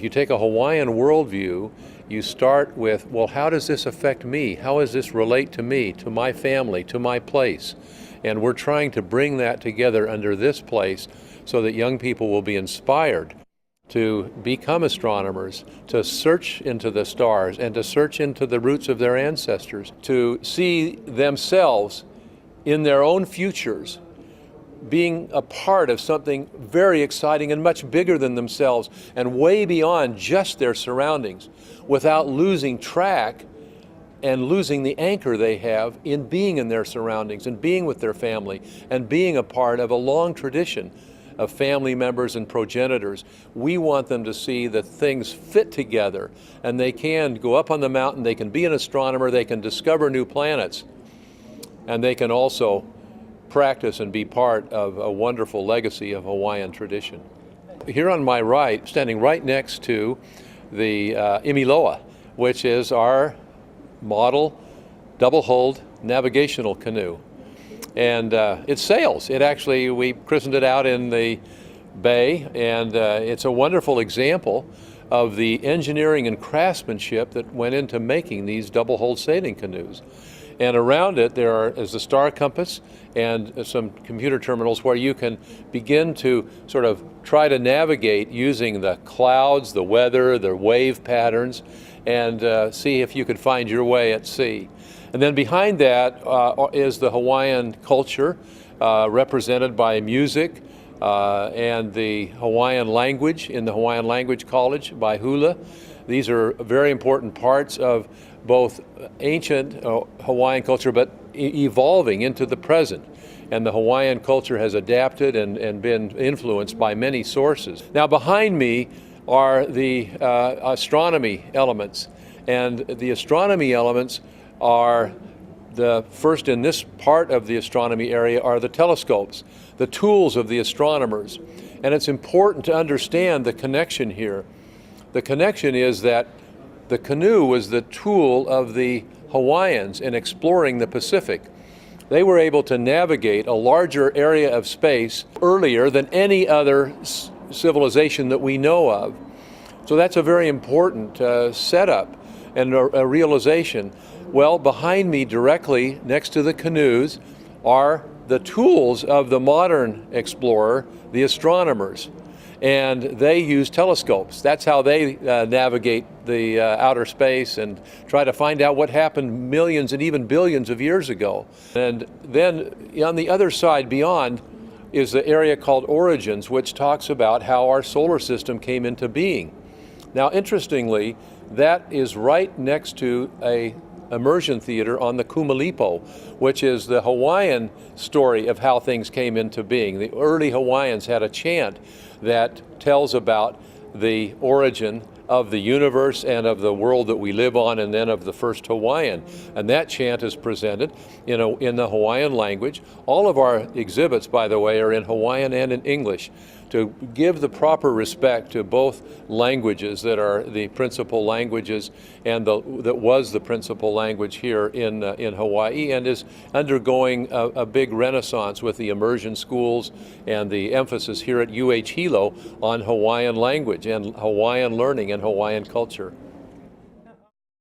If you take a Hawaiian worldview, you start with, well, how does this affect me? How does this relate to me, to my family, to my place? And we're trying to bring that together under this place so that young people will be inspired to become astronomers, to search into the stars and to search into the roots of their ancestors, to see themselves in their own futures being a part of something very exciting and much bigger than themselves and way beyond just their surroundings, without losing track and losing the anchor they have in being in their surroundings and being with their family and being a part of a long tradition of family members and progenitors. We want them to see that things fit together and they can go up on the mountain, they can be an astronomer, they can discover new planets, and they can also practice and be part of a wonderful legacy of Hawaiian tradition. Here on my right, standing right next to the Imiloa, which is our model double-hulled navigational canoe. And it sails. We christened it out in the bay, and it's a wonderful example of the engineering and craftsmanship that went into making these double-hulled sailing canoes. And around it is the star compass and some computer terminals where you can begin to sort of try to navigate using the clouds, the weather, the wave patterns, and see if you could find your way at sea. And then behind that is the Hawaiian culture, represented by music and the Hawaiian language in the Hawaiian Language College by hula. These are very important parts of both ancient Hawaiian culture, but evolving into the present. And the Hawaiian culture has adapted and been influenced by many sources. Now behind me are the astronomy elements. And the astronomy elements are the first in this part of the astronomy area are the telescopes, the tools of the astronomers. And it's important to understand the connection here. The connection is that the canoe was the tool of the Hawaiians in exploring the Pacific. They were able to navigate a larger area of space earlier than any other civilization that we know of. So that's a very important setup and a realization. Well, behind me, directly next to the canoes, are the tools of the modern explorer, the astronomers. And they use telescopes. That's how they navigate the outer space and try to find out what happened millions and even billions of years ago. And then on the other side beyond is the area called Origins, which talks about how our solar system came into being. Now, interestingly, that is right next to a immersion theater on the Kumalipo, which is the Hawaiian story of how things came into being. The early Hawaiians had a chant that tells about the origin of the universe and of the world that we live on, and then of the first Hawaiian. And that chant is presented in the Hawaiian language. All of our exhibits, by the way, are in Hawaiian and in English, to give the proper respect to both languages that are the principal languages and that was the principal language here in Hawaii, and is undergoing a big renaissance with the immersion schools and the emphasis here at UH Hilo on Hawaiian language and Hawaiian learning and Hawaiian culture.